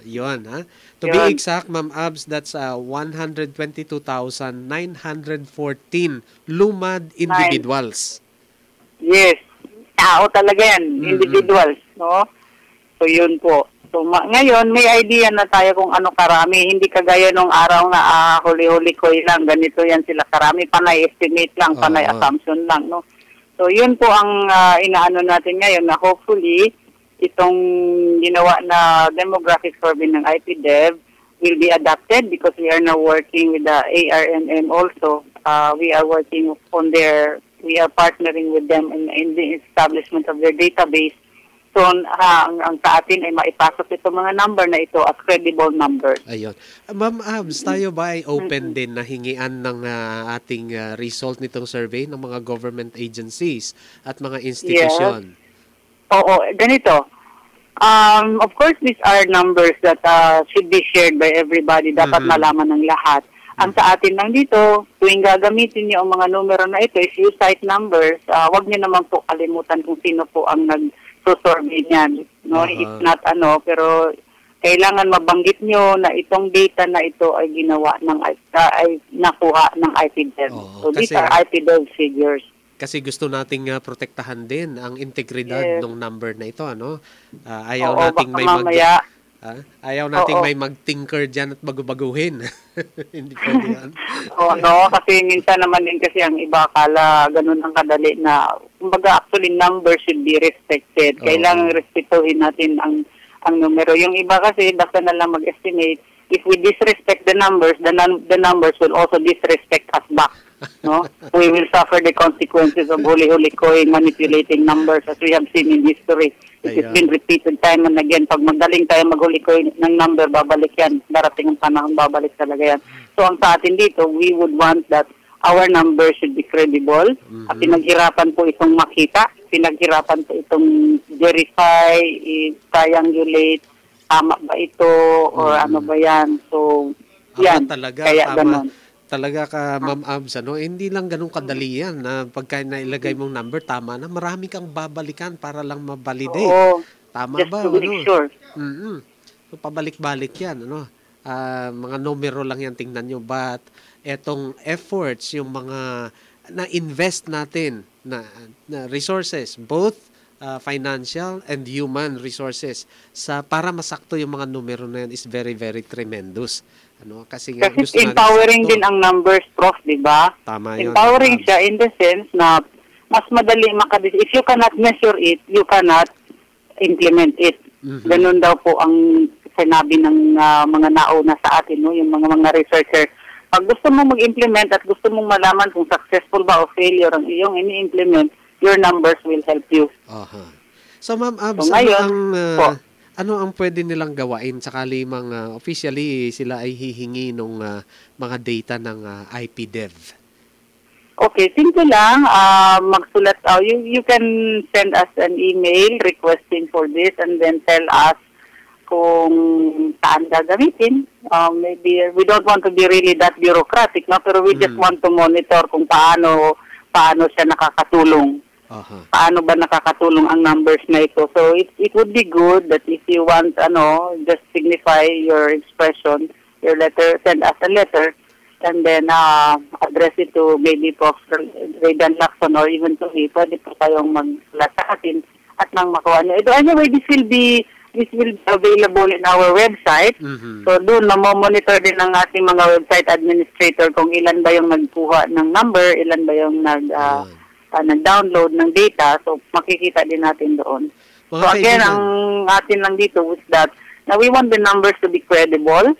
Yun, ha? To be exact, Ma'am Abs, that's 122,914 lumad individuals. Yes. Tao talaga yan. Individuals, no? So, yun po. So, ngayon, may idea na tayo kung ano karami. Hindi kagaya nung araw na huli-huli ko lang. Ganito yan sila karami. Panay estimate lang, panay assumption lang, no? So, yun po ang inaano natin ngayon na hopefully, itong ginawa na demographic survey ng IPDev will be adapted because we are now working with the ARNM also. We are working on we are partnering with them in the establishment of their database. So, ang sa atin ay maipasok itong mga number na ito as credible numbers. Ayun. Ma'am Abs, tayo ba ay open din na hingian ng ating result nitong survey ng mga government agencies at mga institusyon? Yes. Oo, ganito. Of course, these are numbers that should be shared by everybody. Dapat malaman ng lahat. Ang sa atin lang dito, tuwing gagamitin niyo ang mga numero na ito, if you cite numbers, wag niyo naman po kalimutan kung sino po ang nag-survey niyan. No? It's not pero kailangan mabanggit niyo na itong data na ito ay ginawa ay nakuha ng IPDev. So these are IPDev figures. Kasi gusto nating protektahan din ang integridad ng number na ito, ano? Ayaw nating may mag-tinker dyan at bagubaguhin. Hindi pwede yan. Kasi minsan naman din kasi ang iba akala ganun ang kadali na, kumbaga actually numbers should be respected. Kailangan respetuhin natin ang numero. Yung iba kasi basta na lang mag-estimate. If we disrespect the numbers, the numbers will also disrespect us back. No, we will suffer the consequences of huli-huli coin manipulating numbers as we have seen in history. It has been repeated time and again. Pag magaling tayo maghuli coin ng number, babalik yan. Darating ang panahon, babalik talaga yan. So ang sa atin dito, we would want that our number should be credible. At pinaghirapan po itong makita, pinaghirapan po itong verify, triangulate, tama ba ito, or ano ba yan. So, yan. Kaya ganon. Talaga ka, Ma'am Abs, hindi lang ganun kadali yan na pagka nailagay mong number, tama na, marami kang babalikan para lang mabalidate. Tama just ba? To be sure. So, pabalik-balik yan, mga numero lang yan, tingnan nyo. But, etong efforts, yung mga na-invest natin na resources, both financial and human resources, para masakto yung mga numero na yan is very, very tremendous. Kasi empowering din ang numbers, Prof, di ba? Tama yun. Empowering siya in the sense na mas madali if you cannot measure it, you cannot implement it. Ganun daw po ang sinabi ng mga nauna sa atin, yung mga researchers. Pag gusto mo mag-implement at gusto mong malaman kung successful ba o failure ang iyong ini-implement, your numbers will help you. So, Ma'am Abs, ano ang pwede nilang gawain sakali officially sila ay hihingi ng mga data ng IPDev? Okay, simple lang. Magsulat. You can send us an email requesting for this and then tell us kung saan gagamitin. Maybe we don't want to be really that bureaucratic, pero we just want to monitor kung paano siya nakakatulong. Paano ba nakakatulong ang numbers na ito? So it would be good that if you want just signify your expression, your letter, send us a letter and then address it to maybe Prof. Raydan Lacson or even to me. Pwede po kayong magsulat sa atin at nang makuha nyo. Anyway, this will be available in our website. So doon monitor din ng ating mga website administrator kung ilan ba yung nagkuha ng number, ilan ba yung nag-download ng data, so makikita din natin doon. So again, ang atin lang dito is that now we want the numbers to be credible.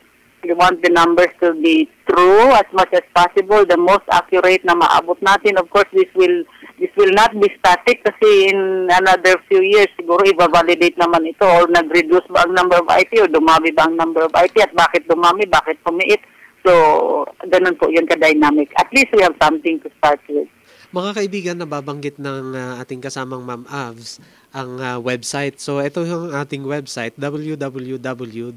We want the numbers to be true as much as possible, the most accurate na maabot natin. Of course, this will This will not be static kasi in another few years, siguro i-validate naman ito or nag-reduce ba ang number of IP o dumami ba ang number of IP at bakit dumami, bakit pumiit. So, ganun po yun ka-dynamic. At least we have something to start with. Mga kaibigan, nababanggit ng ating kasamang Ma'am Avs ang website. So, ito yung ating website, www.iag.org.ph.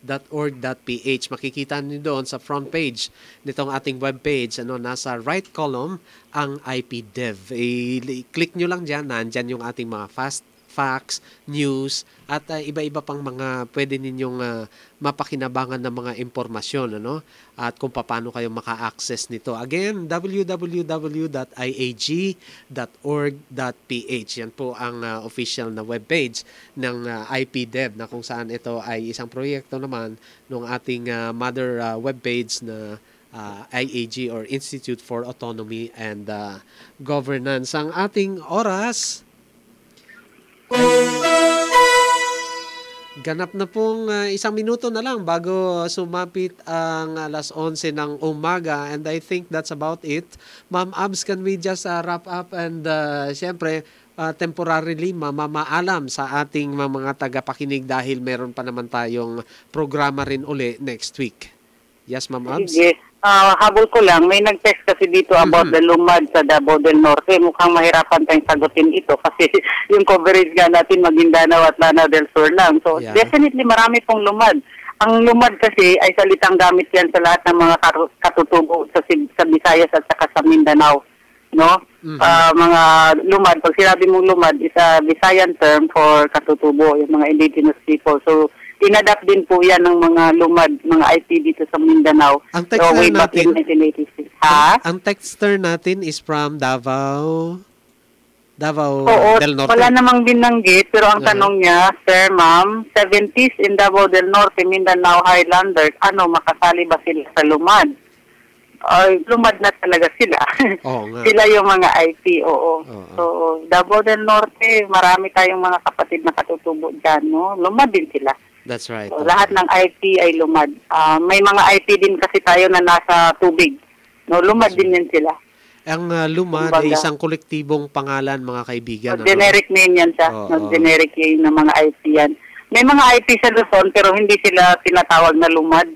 .iag.org.ph. Makikita niyo doon sa front page nitong ating webpage, nasa right column ang IPDev. I-click nyo lang dyan, nandyan yung ating mga facts, news, at iba-iba pang mga pwede ninyong mapakinabangan ng mga impormasyon, at kung paano kayo maka-access nito. Again, www.iag.org.ph. Yan po ang official na webpage ng IPDev, na kung saan ito ay isang proyekto naman ng ating mother webpage na IAG or Institute for Autonomy and Governance. Ang ating oras ganap na pong 1 minuto na lang bago sumapit ang 11:00 ng umaga, and I think that's about it. Ma'am Abs, can we just wrap up and siyempre temporarily mamaalam sa ating mga tagapakinig dahil meron pa naman tayong programa rin uli next week. Yes, Ma'am Abs? Yes. Habol ko lang, may nag-text kasi dito about the lumad sa Davao del Norte. Mukhang mahirapan tayong sagutin ito kasi yung coverage nga natin Maguindanao at Lanao del Sur lang. So, definitely marami pong lumad. Ang lumad kasi ay salitang gamit yan sa lahat ng mga katutubo sa Visayas at saka sa Mindanao. No? Mga lumad, pag sinabi mong lumad, is a Visayan term for katutubo, yung mga indigenous people. So, inadapt din po yan ng mga lumad, mga IP dito sa Mindanao. Ang texter natin, 1986. Ha? Ang texter natin is from Davao del Norte. Wala namang binanggit, pero ang tanong niya, Sir, Ma'am, 70s in Davao del Norte, Mindanao Highlanders, makasali ba sila sa lumad? Lumad na talaga sila. Sila yung mga IP, oo. So, Davao del Norte, marami tayong mga kapatid na katutubo dyan, no? Lumad din sila. That's right. So, lahat ng IP ay lumad. May mga IP din kasi tayo na nasa tubig. No, lumad din yan sila. Ang lumad ay isang kolektibong pangalan, mga kaibigan. Generic name yan siya. Generic name ng mga IP yan. May mga IP sa Luzon pero hindi sila tinatawag na lumad.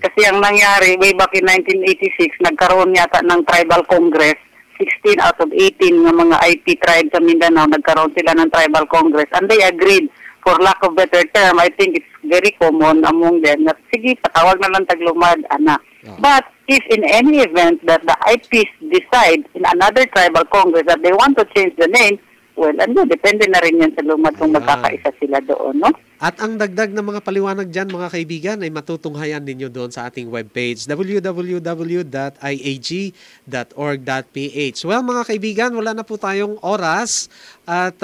Kasi ang nangyari, way back in 1986, nagkaroon yata ng Tribal Congress. 16 out of 18 ng mga IP tribes sa Mindanao, nagkaroon sila ng Tribal Congress. And they agreed, for lack of better term, I think it's very common among them, na sige, patawag na lang taglumad, anak. But if in any event that the IPs decide in another tribal congress that they want to change the name, well, depende na rin yan sa lumad kung magkakaisa sila doon, no? At ang dagdag na mga paliwanag dyan, mga kaibigan, ay matutunghayan ninyo doon sa ating webpage, www.iag.org.ph. Well, mga kaibigan, wala na po tayong oras at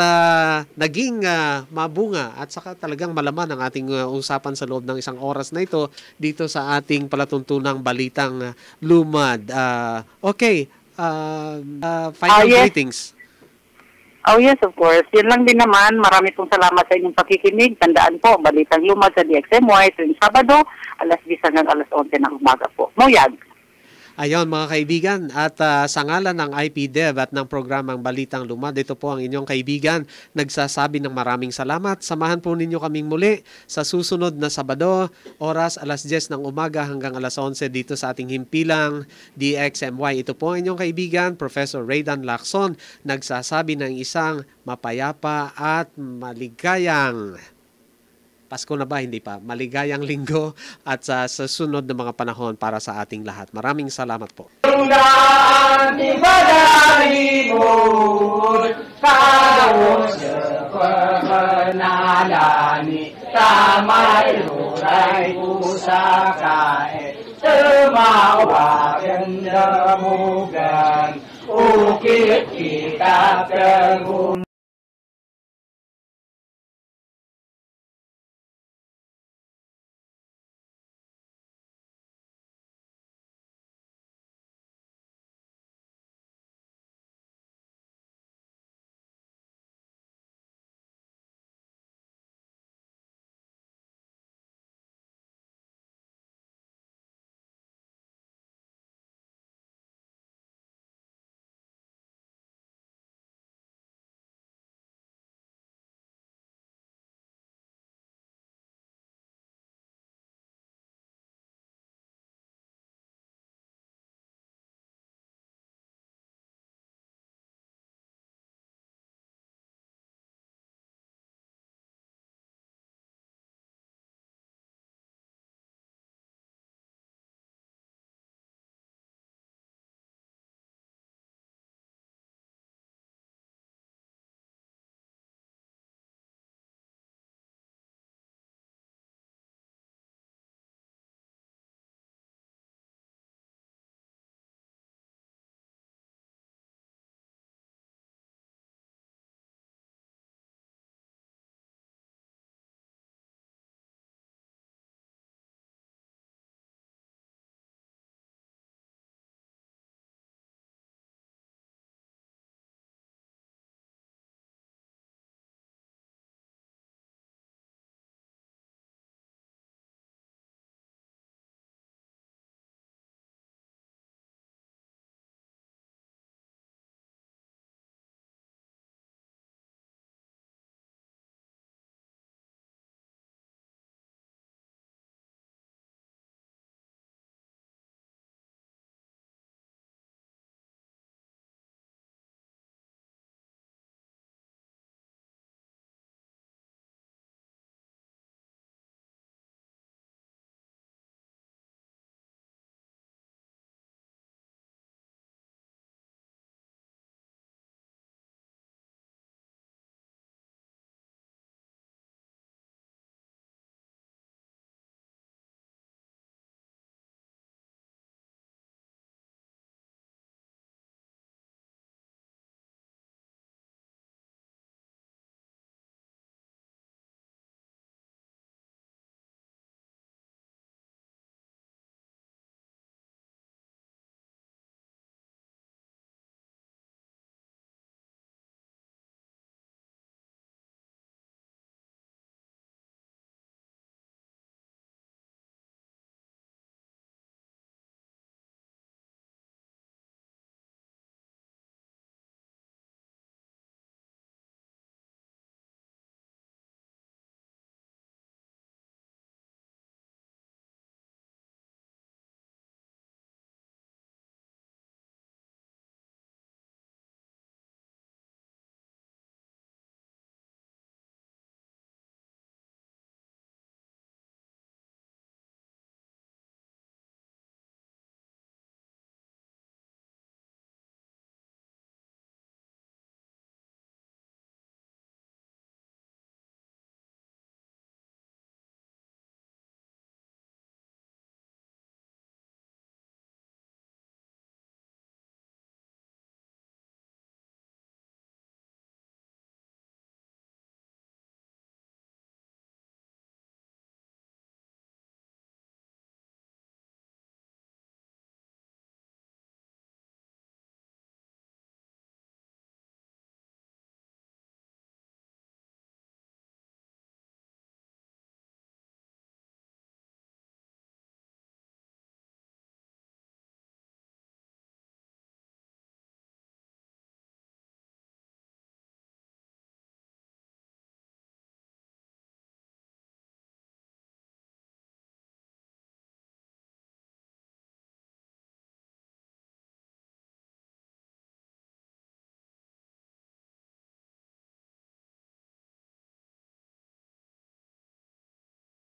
naging mabunga at saka talagang malaman ang ating usapan sa loob ng 1 oras na ito dito sa ating palatuntunang balitang lumad. Okay, final greetings. Oh yes, of course. Yun lang din naman. Marami pong salamat sa inyong pakikinig. Tandaan po, Balitang Lumad sa DXMY tuwing Sabado, 10:00 hanggang 11:00 ng umaga po. Muyag! Ayon mga kaibigan, at sa ngalan ng IPDev at ng programang Balitang Lumad, ito po ang inyong kaibigan nagsasabi ng maraming salamat. Samahan po ninyo kaming muli sa susunod na Sabado, oras 10:00 ng umaga hanggang 11:00 dito sa ating himpilang DXMY. Ito po ang inyong kaibigan, Professor Raydan Lacson, nagsasabi ng isang mapayapa at maligayang Pasko na ba? Hindi pa. Maligayang linggo at sa susunod na mga panahon para sa ating lahat. Maraming salamat po. Ukit kita